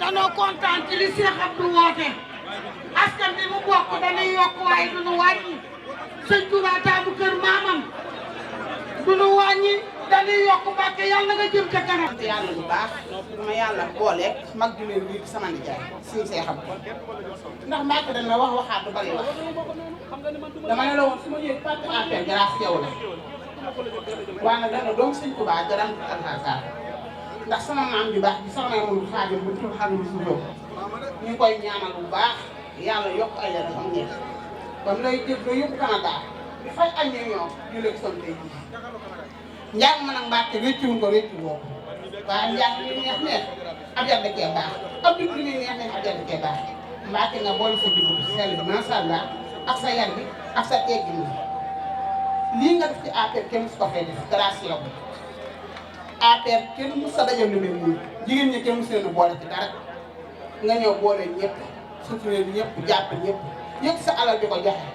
danoo kontaan ci li Cheikh Abdou woote askan bi mu bokk dañuy yokk waaye duñu wàññi sëñ Touba taamu kër maamam duñu wàññi dañuy yokk Mbàkke yàlla nga jëm ca kanam. sant yàlla bu baax ma yàlla booleeg mag ju leen lii sama nijaay suñu Cheikh Abdou ndax Mbàkke dañ ma wax waxaat du bari wax dama ne la woon su ma ñëwee parti APR grâce yow la waaye nag dana doom sëñ Touba garan alxasaar ndax sama maam ju baax bi sama maam Xaadim bu tul xam bi su jóg ñu ngi koy ñaanal bu baax yàlla yokk ay leeram xam ngeen kon lay jëf doo yóbbu Canada di fay ay millions ñu leen sonn tey jii njàng ma nag Mbàkke réccuwuñ ko réccu woo waaye njàng li neex neex ab yar da cee baax ab dugg li muy neex neex ab yar da cee baax Mbàkke nga boole sa dugg sell bi macha allah ak sa yar bi ak sa teggin bi lii nga def ci APR kenn musu ko fee def grâce yow APR kenn mus sa dajal lu mel nii jigéen ñi kenn mus leen a boole ci dara nga ñëw boole ñëpp suturé ñëpp jàpp ñëpp yëg sa alal di ko joxe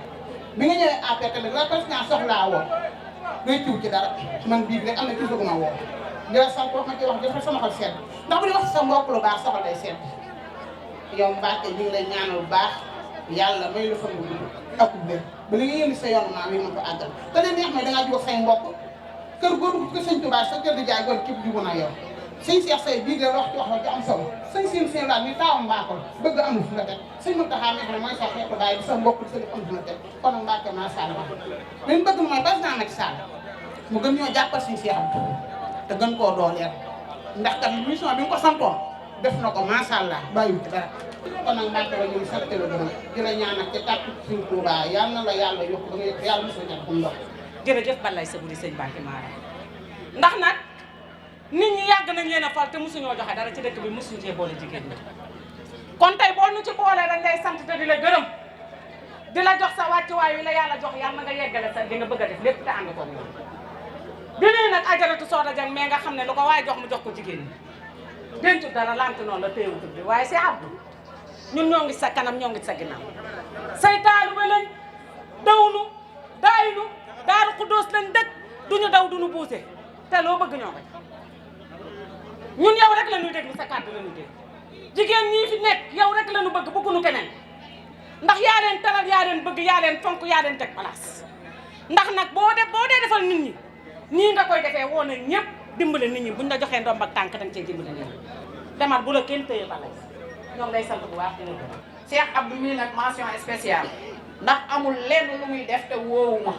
bi nga ñëwee APR tamit la président soxlaa woo ngay ciw ci dara man bii rek am na ci ma woo di la sant wax ma ci wax dafa sama xol sedd ndax bu di wax sa mbokk lu baax soxal day sedd yow Mbacke ñu ngi lay ñaanal bu baax yàlla may la fan bu gudd ak wér ba li nga yéen sa yoon maam yi mën ko àggal te ne neex ma dangaa jóg say mbokk kër góor ko sëñ Touba sa kër di jaay góor képp jubu na yow sëñ Cheikh Say bii la wax ci wax la ci am solo sëñ seen laaj ni taawam mbaaxol bëgg amul fu nga teg sëñ Mountakha mi xam ne mooy sa xeetu baay bi sa mbokk di sa def am fu nga teg kon nag Mbacke macha allah li ñu bëgg mooy président Macky Sall mu gën ñoo jàppal suñu Cheikh Abdou te gën koo dooleel ndax kat mission bi nga ko santoon def na ko macha allah bàyyiwul ci dara kon nag Mbacke la ñuy sant la gërëm di la ñaanal ci kàttu suñu Touba yal na la yàlla yokk ba nga yëg yàlla mos a ñàkk bu ndox. jërëjëf Balaye sa buri sëñ Mbacke Mara ndax nag nit ñi yàgg nañ leen a fal te mosuñoo joxe dara ci dëkk bi mosuñu cee boole jigéen ñi kon tey boo ñu ci boolee dañ lay sant te di la gërëm di la jox sa wàccuwaay wi la yàlla jox yàlla na nga yeggale sa di nga bëgg a def lépp te ànd ko moom. bi nee nag ajaratu Soda Dieng mais nga xam ne lu ko waaye jox mu jox ko jigéen ñi dencut dara lant noonu la téewutul bi waaye Cheikh Abdou ñun ñoo ngi sa kanam ñoo ngi sa ginnaaw say taalu ba lañ dawnu daaynu Daaru Xuddoos lañ dëkk duñu daw duñu buuse te loo bëgg ñoo koy ñun yow rek la ñuy déglu sa kàddu la ñuy dégg jigéen ñii fi nekk yow rek la ñu bëgg bëgguñu keneen ndax yaa leen teral yaa leen bëgg yaa leen fonk yaa leen teg place ndax nag boo dee defal nit ñi nii nga koy defee woo na ñëpp dimbale nit ñi buñ la joxee ndomb ak tànk danga cee dimbale nit ñi demal bu la kenn téye balay ñoom lay sant bu baax di la gërëm. Cheikh Abdou mii nag mention spéciale ndax amul lenn lu muy def te woowuma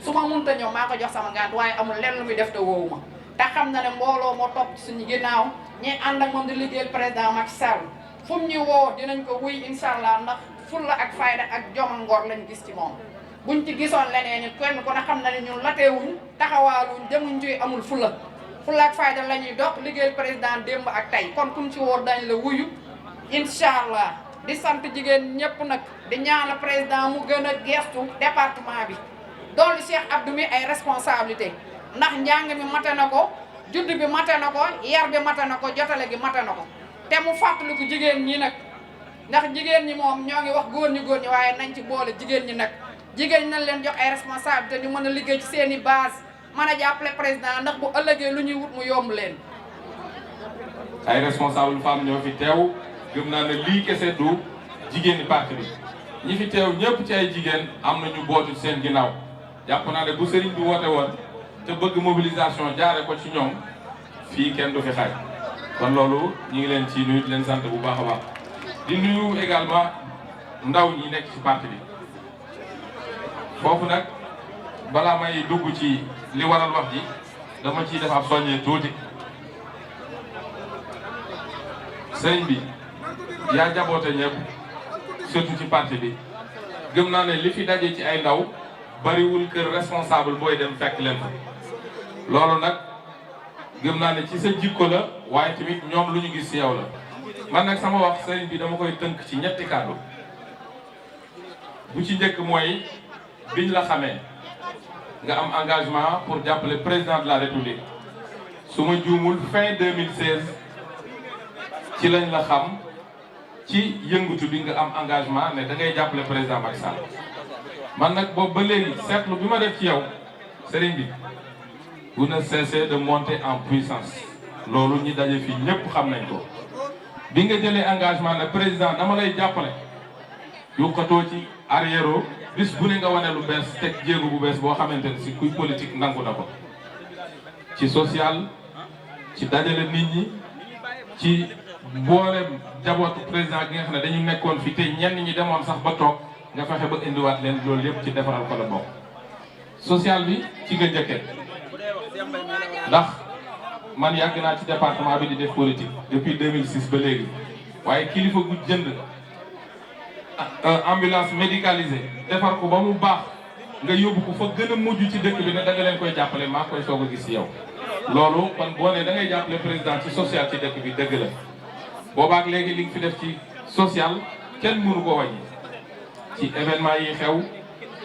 su ma mënta ñëw maa ko jox sama gàtt waaye amul lenn lu muy def te woowuma te xam na ne mbooloo moo topp suñu ginnaaw ñi ànd ak moom di liggéeyal président Macky Sall fu mu ñu woo dinañ ko wuy incha allah ndax fulla ak fayda ak jom ak ngor lañ gis ci moom buñ ci gisoon leneen ni kenn ku ne xam na ne ñun lateewuñ taxawaaluñ jëmuñ ci amul fulla ak fayda la ñuy dox liggéeyal président démb ak tey kon kuñ ci woo dañ la wuyu incha allah di sant jigéen ñëpp nag di ñaanal président mu gën a gestu département bi doolu Cheikh Abdou mi ay responsabilité ndax njàng mi mate na ko judd bi mate na ko yar bi mate na ko jotale gi mate na ko te mu fàttaliku jigéen ñi nag ndax jigéen ñi moom ñoo ngi wax góor ñi waaye nañ ci boole jigéen ñi nag jigéen ñi nañ leen jox ay responsabilité ñu mën a liggéey ci seen i base mën a jàppale président ndax bu ëllëgee lu ñuy wut mu yomb leen. ay responsable femme ñoo fi teew gëm naa ne lii kese du jigéen ñi parti bi ñi fi teew ñëpp ci ay jigéen am na ñu bootu seen ginnaaw jàpp naa ne bu sëriñ bi woote woon te bëgg mobilisation jaare ko ci ñoom fii kenn du fi xaaj kon loolu ñu ngi leen ci nuyu di leen sant bu baax a baax di nuyu également ndaw ñi nekk ci parti bi foofu nag balaa may dugg ci li waral wax ji dama ciy def ab soññee tuuti sëriñ bi yaa jaboote ñëpp surtout ci parti bi gëm naa ne li fi daje ci ay ndaw bariwul kër responsable booy dem fekk leen fa loolu nag gëm naa ne ci sa jikko la waaye tamit ñoom lu ñu gis ci yow la man nag sama wax sëriñ bi dama koy tënk ci ñetti kàddu bu ci njëkk mooy biñ la xamee nga am engagement pour jàppale président de la république su ma juumul fin 2016 ci lañ la xam ci yëngatu bi nga am engagement ne da ngay jàppale président Macky Sall man nag boobu ba léegi seetlu bi ma def ci yow sëriñ bi vous ne cessez de monter en puissance loolu ñi daje fii ñëpp xam nañ ko bi nga jëlee engagement ne président dama lay jàppale yukkatoo ci arrière bis bu ne nga wane lu bees teg jéego bu bees boo xamante ne si kuy politique nangu na ko ci social ci dajale nit ñi ci mboolem jabootu président gi nga xam ne dañu nekkoon fi te ñenn ñi demoon sax ba toog nga fexe ba indiwaat leen loolu yëpp ci defaral ko la bokk. social bi ci nga njëkkee ndax man yàgg naa ci département bi di def politique depuis 2006 ba léegi waaye kilifa gu jënd ambulance médicalisée defar ko ba mu baax nga yóbbu ko fa gën a mujj ci dëkk bi ne da nga leen koy jàppale maa koy soog a gis ci yow. loolu kon boo nee da ngay jàppale président ci social ci dëkk bi dëgg la boobaak léegi li nga fi def ci social kenn mënu ko wàññi ci événement yi xew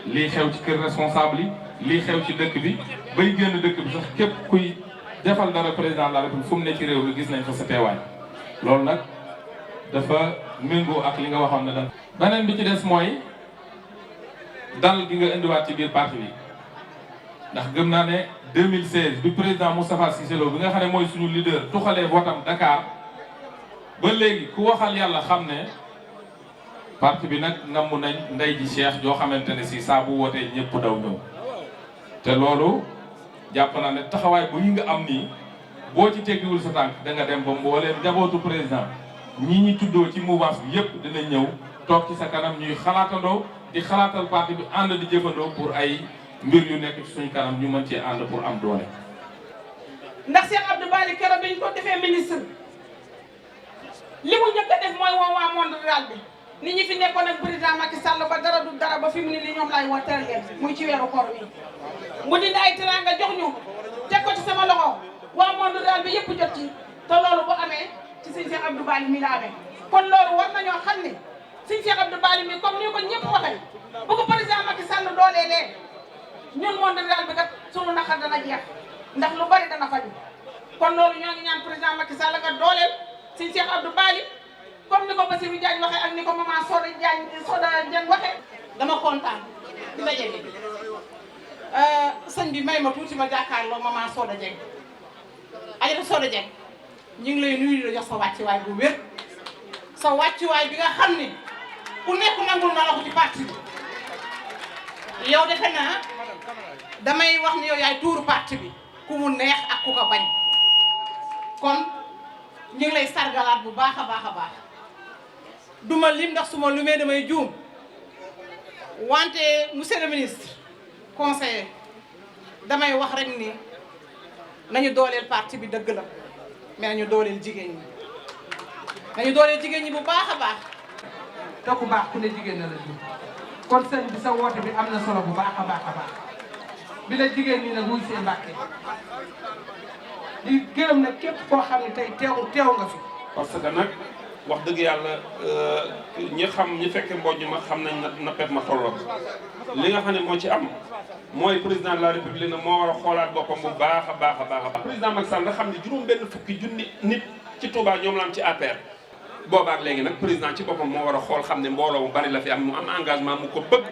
lii xew ci kër responsable yi lii xew ci dëkk bi bay génn dëkk bi sax képp kuy defal dara président de la République fu mu ne ci réew mi gis nañ fa sa teewaay loolu nag dafa méngoo ak li nga waxoon ne da beneen bi ci des mooy dal gi nga indiwaat ci biir parti bi ndax gëm naa ne 2016 bi président Moustapha Cissé Lo bi nga xam ne mooy suñu leader tuxalee votam Dakar ba léegi ku waxal yàlla xam ne parti bi nag namm nañ ndey ji Cheikh joo xamante ne si saa bu wootee ñëpp daw ñëw te loolu jàpp naa ne taxawaay bu ñu nga am nii boo ci teggiwul sa tànk da nga dem ba mbooleem njabootu président ñi ñi tuddoo ci mouvance bi yëpp dina ñëw toog ci sa kanam ñuy xalaatandoo di xalaatal parti bi ànd di jëfandoo pour ay mbir yu nekk ci suñu kanam ñu mën cee ànd pour am doole. ndax Cheikh Abdou Bali keroog bi ñu ko defee ministre li mu njëkk a def mooy woo waa monde rural bi nit ñi fi nekkoon ak président Macky Sall ba dara du dara ba fi mu ne nii ñoom laay woo teral leen muy ci weeru koor wi mu dindi ay teraanga jox ñu teg ko ci sama loxo waa monde rural bi yëpp jot ci te loolu bu amee ci sëñ Cheikh Abdou Bali mi la amee kon loolu war nañoo xam ne sëñ Cheikh Abdou Bali mi comme ni ko ñëpp waxee bu ko président Macky Sall dooleelee ñun monde rural bi kat sunu naqar dana jeex ndax lu bari dana faju kon loolu ñoo ngi ñaan président Macky Sall nga dooleel sëñ Cheikh Abdou Bali comme ni ko Bassirou Diagne waxee ak ni ko maman Soda Dieng waxee. dama kontaan di daje bi sëñ bi may ma tuuti ma jàkkaarloo maman Soda Dieng Adja Soda Dieng ñu ngi lay nuyu di la jox sa wàccuwaay bu wér sa wàccuwaay bi nga xam ni ku nekk nangul na la ko ci parti bi yow defe naa damay wax ni yow yaay tuuru parti bi ku mu neex ak ku ko bañ kon ñu ngi lay sargalaat bu baax a baax a baax duma lim ndax su ma lumee damay juum wante monsieur le ministre conseiller damay wax rek ni nañu dooleel parti bi dëgg la mais nañu dooleel jigéen ñi nañu dooleel jigéen ñi bu baax a baax. te ku baax ku ne jigéen na la ji kon sëñ bi sa woote bi am na solo bu baax a baax a baax bi la jigéen ñi nag wuy see Mbàkke di gërëm nag képp koo xam ne tey teew nga fi. parce que nag wax dëgg yàlla ñi fekke mboj ma xam nañ na pep ma tolloo li nga xam ne moo ci am mooy président de la république na moo war a xoolaat boppam bu baax a baax a baax a baax. président Macky Sall nga xam ne juróom benn fukki junni nit ci Touba ñoom la am ci APR boobaak léegi nag président ci boppam moo war a xool xam ne mbooloo mu bari la fi am mu am engagement mu ko bëgg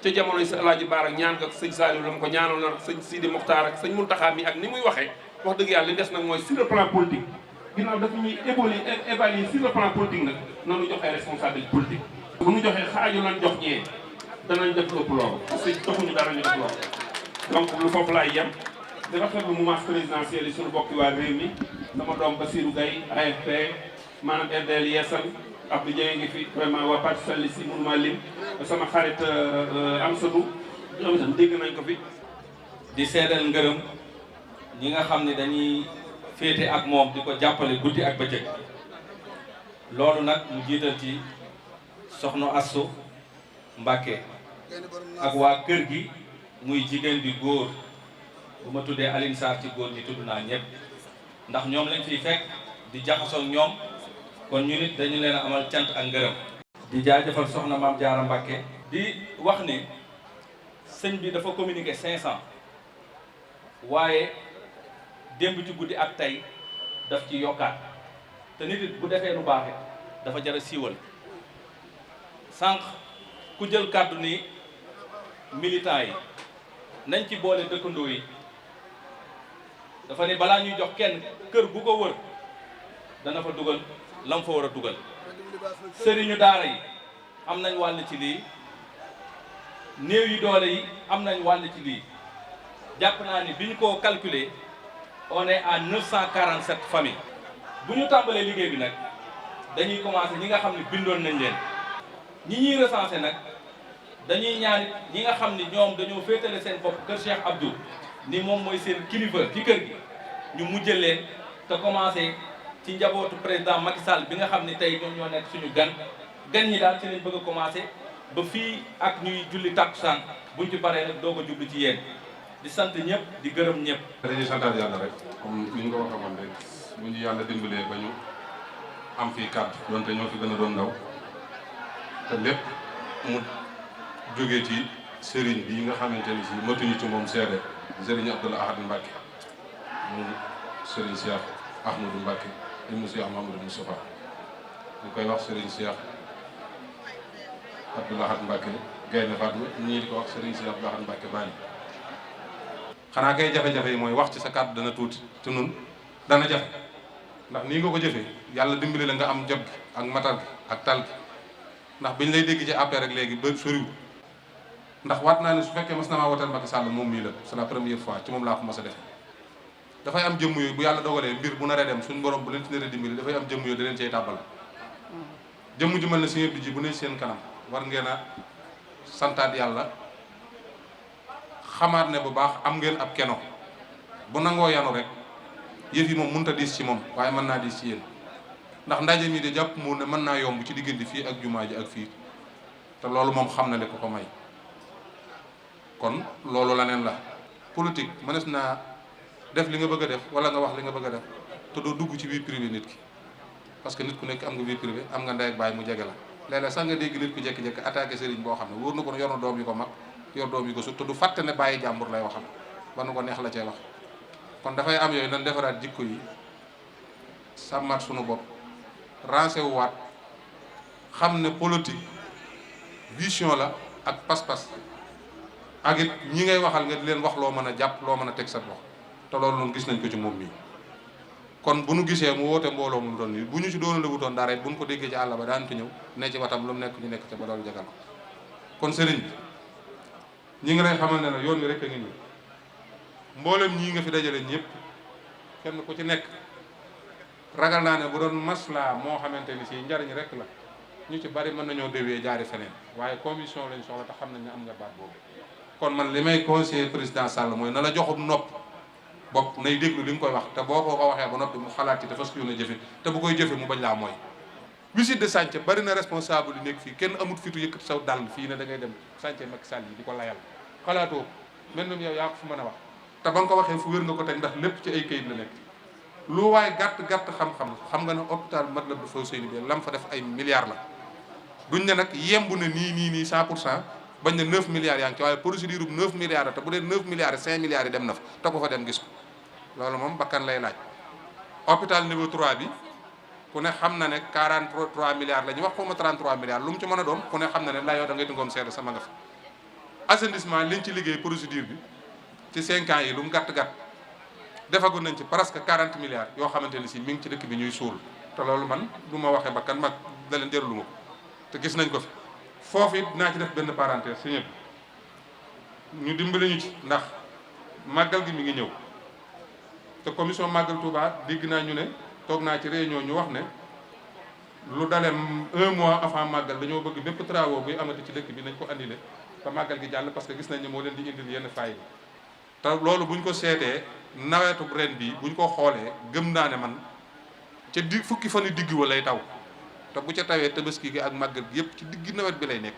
ca jamono yi sa Alaaji Baar ak ñaan ak sëñ Saliou la mu ko ñaanal na sëñ Sidi Mokhtar ak sëñ Mountakha mi ak ni muy waxee wax dëgg yàlla li des nag mooy sur le plan politique ginnaaw dafa ñuy évaluer sur le plan politique nag noonu joxee responsabilité politique bu ñu joxee xaaju lan jox ñee danañ def ëpp loolu parce que joxuñu dara ñu def loolu donc lu foofu laay yem di rafetlu mouvance présidentielle yi suñu bokki waa réew mi sama doom Bassirou Gaye AFP maanaam RDL Yeesal Abdou Dieng ngi fi vraiment waa parti socialiste yi mënuma lim sama xarit Amsadou ñoom itam dégg nañ ko fi di seedal ngërëm ñi nga xam ne dañuy féete ak moom di ko jàppale guddi ak bëccëg loolu nag mu jiital ci soxna Astou Mbacké ak waa kër gi muy jigéen di góor bu ma tuddee Aline Sarr ci góor ñi tudd naa ñëpp ndax ñoom lañ fiy fekk di jaxasoo ñoom kon ñu nit dañu leen a amal cant ak ngërëm di jaajëfal soxna Maam Jaara Mbacké di wax ne sëñ bi dafa communiqué 500 waaye démb ci guddi ak tey daf ci yokkaat te nit it bu defee lu baax dafa jar a siiwal sànq ku jël kàddu ni militants yi nañ ci boole dëkkandoo yi dafa ne balaa ñuy jox kenn kër bu ko wër dana fa dugal lam fa war a dugal sëriñu daara yi am nañ wàll ci lii néew yi doole yi am nañ wàll ci lii jàpp naa ni bi ñu ko calculer on est à 947 familles bu ñu tàmbalee liggéey bi nag dañuy commencer ñi nga xam ne bindoon nañ leen ñi ñuy recenser nag dañuy ñaan ñi nga xam ni ñoom dañoo féetale seen bopp kër Cheikh Abdou ni moom mooy seen kilifa ci kër gi ñu mujjal leen te commencer ci njabootu président Macky Sall bi nga xam ni tey ñoom ñoo nekk suñu gan ñi daal ci lañ bëgg a commencer ba fii ak ñuy julli takkusaan buñ ci paree nag doog a jublu ci yéen di sant ñëpp di gërëm ñëpp. dañuy santaat yàlla rek comme ni ñu ko waxee woon rek bu ñu yàlla dimbalee ba ñu am fii kàddu donte ñoo fi gën a doon ndaw te lépp mu jógee ci sëriñ bi nga xamante ni si matuñu ci moom seede sëriñ Abdoul Ahad Mbacké mu sëriñ Cheikh Ahmadou Mbacké ibnu Cheikh Mamadou Moustapha ñu koy wax sëriñ Cheikh Abdoul Ahad Mbacké Gaynde Fatma ñii di ko wax sëriñ Cheikh Abdoul Ahad Mbacké Bani xanaa kay jafe-jafe yi mooy wax ci sa kàddu dana tuuti te nun dana jafe ndax nii nga ko jëfee yàlla dimbali la nga am jot gi ak matal gi ak tal gi ndax biñ lay dégg ci APR rek léegi ba soriwul ndax waat naa ne su fekkee mas na maa wooteel Macky Sall moom mii la c'est la première fois ci moom laa ko mas a defe dafay am jëmm yooyu bu yàlla dogalee mbir bu naree dem suñu borom bu leen ci naree dimbali dafay am jëmm yooyu da leen cay tàbbal jëmm ju mel ne Sëñ Abdou ji bu ne seen kanam war ngeen a santaat yàlla xamaat ne bu baax am ngeen ab keno bu nangoo yanu rek yëf yi moom mënut a diis ci moom waaye mën naa diis ci yéen ndax ndaje mi de jàpp mu ne mën naa yomb ci diggante fii ak jumaa ji ak fii te loolu moom xam na li ko ko may kon loolu leneen la politique mënees naa def li nga bëgg a def wala nga wax li nga bëgg a def te doo dugg ci vie privée nit ki parce que nit ku nekk am nga vie privée am nga ndey ak baay mu jege la léeg-léeg sax nga dégg nit ku jékki-jékki attaqué sëriñ boo xam ne wóor na ko ne yor na doom yi ko mag yor doom yi ko sut te du fàtte ne bàyyi jàmbur lay waxam ba nu ko neex la cay wax kon dafay am yooyu nan defaraat jikko yi sàmmaat sunu bopp rancé wu waat xam ne politique vision la ak pas-pas ak it ñi ngay waxal nga di leen wax loo mën a jàpp loo mën a teg sa loxo te loolu noonu gis nañ ko ci moom mii kon bu nu gisee mu woote mbooloo mu doon nii bu ñu ci doon la wutoon dara it bu ñu ko déggee ci àll ba daan ci ñëw ne ci watam lu mu nekk ñu nekk ca ba loolu jagal ko kon sëriñ bi ñi ngi lay xamal ne la yoon wi rek a ngi nii mboolem ñii nga fi dajale ñëpp kenn ku ci nekk ragal naa ne bu doon maslaa moo xamante ni si njariñ rek la ñu ci bari mën nañoo déwee jaari feneen waaye commission lañ soxla te xam nañ ne am nga baat boobu kon man li may conseiller président Sall mooy na la joxum nopp bopp nay déglu li nga koy wax te boo ko waxee ba noppi mu xalaat ci dafa su yoon a jëfe te bu koy jëfe mu bañ laa mooy visite de chantier bari na responsable yi nekk fii kenn amut fitu yëkkati saw dàll fii ne da ngay dem chantier Macky Sall yi di ko layal xalaatoo mel na yow yaa ko fu mën a wax te ba nga ko waxee fu wér nga ko teg ndax lépp ci ay kayit la nekk lu waaye gàtt xam-xam xam nga ne hôpital Matlaboul Fawzeyni bi lam fa def ay milliards la duñ ne nag yemb na nii 100% bañ ne 9 milliards yaa ngi ci waaye procédure bu 9 milliards te bu dee 9 milliards 5 milliards yi dem na fa te ko fa dem gis ko loolu moom bakkan lay laaj hôpital niveau 3 bi ku ne xam na ne 43 milliards la ñuy wax xaw ma 33 milliards lu mu ci mën a doon ku ne xam na ne la yow da ngay dungoom seede sama nga fa assainissement liñ ci liggéey procédure bi ci 5 ans yi lu mu gàtt defagu nañ ci presque 40 milliards yoo xamante ni si mi ngi ci dëkk bi ñuy suul te loolu man du ma waxee bakkan mag da leen jërlu ma ko te gis nañ ko fi foofu it dinaa ci def benn parenthèse si ñëpp ñu dimbali ñu ci ndax màggal gi mi ngi ñëw te commission màggal Touba dégg naa ñu ne toog naa ci réunion ñu wax ne lu dalee 1 mois avant màggal dañoo bëgg bépp travaux buy amati ci dëkk bi nañ ko andile ba màggal gi jàll parce que gis nañ ne moo leen di indil yenn faay bi te loolu buñ ko seetee nawetu ren bi buñ ko xoolee gëm naa ne man ca fukki fan yu digg wa lay taw te bu ca tawee tabaski gi ak màggal gi yëpp ci digg nawet bi lay nekk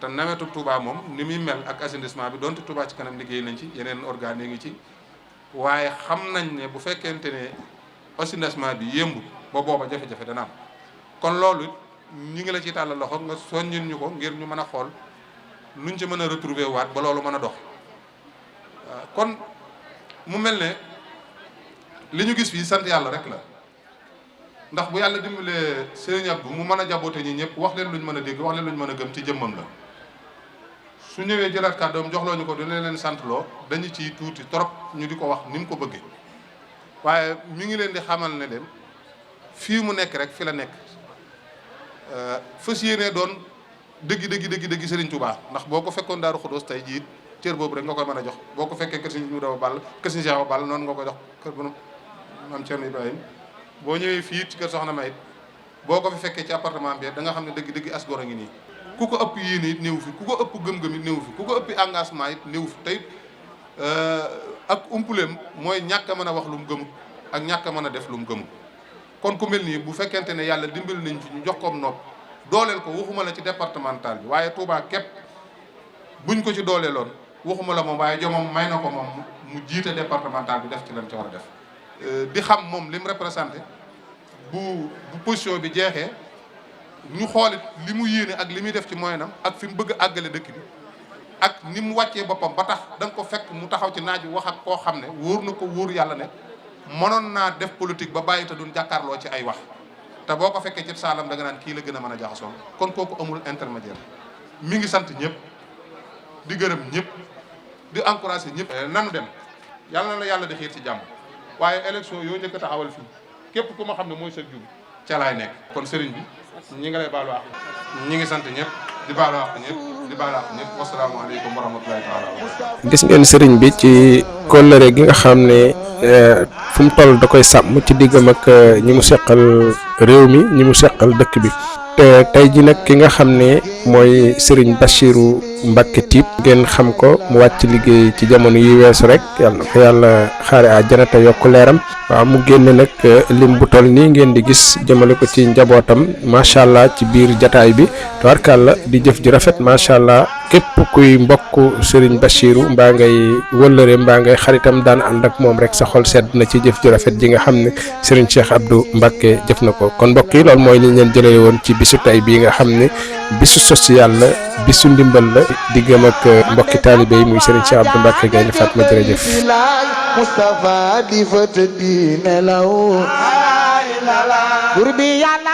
te nawetu Touba moom ni muy mel ak assainissement bi donte Touba ci kanam liggéey nañ ci yeneen organes yi ngi ci waaye xam nañ ne bu fekkente ne assainissement bi yëmb ba booba jafe-jafe dana am kon loolu ñi ngi la ci tàllal loxo nga soññil ñu ko ngir ñu mën a xool nuñ ci mën a retrouver waat ba loolu mën a dox kon mu mel ne li ñu gis fii sant yàlla rek la ndax bu yàlla dimbalee Serigne Abdou mu mën a jaboote ñi ñëpp wax leen luñ mën a dégg wax leen luñ mën a gëm ci jëmmam la su ñëwee jëlaat kàddoom joxloo ñu ko dina leen sant loo dañu ciy tuuti trop ñu di ko wax ni mu ko bëggee waaye mi ngi leen di xamal ne leen fii mu nekk rek fi la nekk fas yéenee doon dëgg Serigne Touba ndax boo ko fekkoon Daaru Xudoos tey jii cër boobu rek nga koy mën a jox boo ko fekkee kër Serigne Moudou Ball kër Serigne Cheikh Ball noonu nga koy jox kër bu Maam Thierno Ibrahima boo ñëwee fii ci kër Soxna May boo ko fi fekkee ci appartement bi da nga xam ne dëgg as gor a ngi nii ku ko ëpp yéene it néew fi ku ko ëpp gëm-gëm it néew fi ku ko ëpp engagement it néew fi tey ak umpuleem mooy ñàkk a mën a wax lu mu gëmut ak ñàkk a mën a def lu mu gëmut kon ku mel nii bu fekkente ne yàlla dimbali nañ fi ñu jox ko nopp dooleel ko waxuma la ci départemental bi waaye Touba képp buñ ko ci dooleeloon waxuma la moom waaye jomam may na ko moom mu jiite départemental bi def ci lam ci war a def di xam moom li mu représenté bu position bi jeexee ñu xoolit li mu yéene ak li muy def ci moyenam ak fi mu bëgg a àggale dëkk bi ak ni mu wàccee boppam ba tax da nga ko fekk mu taxaw ci naaj bi wax ak koo xam ne wóor na ko wóor yàlla ne mënoon naa def politique ba bàyyi te duñ jàkkaarloo ci ay wax te boo ko fekkee ci saalam da nga naan kii la gën a mën a jaxasoo kon kooku amul intermédiaire mi ngi sant ñëpp di gërëm ñëpp di encouragé ñëpp. nanu dem yàlla na la yàlla di xiir ci jàmm waaye élection yoo njëkk a taxawal fii képp ku ma xam ne mooy sa jub ca laay nekk. kon sëriñ bi ñi nga lay baalu àq ñi ngi sant ñëpp di baalu àq ñëpp di baalu àq ñëpp wasalaamaaleykum wa rahmatulahi taala. gis ngeen sëriñ bi ci kóllëre gi nga xam ne fu mu toll da koy sàmm ci diggam ak ñi mu seqal réew mi ñi mu seqal dëkk bi te tey ji nag ki nga xam ne mooy Serigne Bassirou Mbacké Typ ngeen xam ko mu wàcc liggéey ci jamono yi weesu rek yàlla na ko yàlla xaare àjjana te yokk leeram waaw mu génne nag lim bu toll nii ngeen di gis jëmale ko ci njabootam macha allah ci biir jataay bi tubaarkàlla di jëf ji rafet macha allah képp kuy mbokk Serigne Bassirou mbaa ngay wëllëre mbaa ngay xaritam daan ànd ak moom rek sa xol sedd na ci jëf ji rafet ji nga xam ne Serigne Cheikh Abdou Mbacké jëf na ko kon mbokk yi loolu mooy li ñu leen jëlee woon ci bisu tey bii nga xam ne bisu social la bisu ndimbal la diggam ak mbokki taalibe yi muy Serigne Cheikh Abdou Mbacké Gaïndé Fatma jërëjëf Mustafa di fët di nelaw bur bi yàlla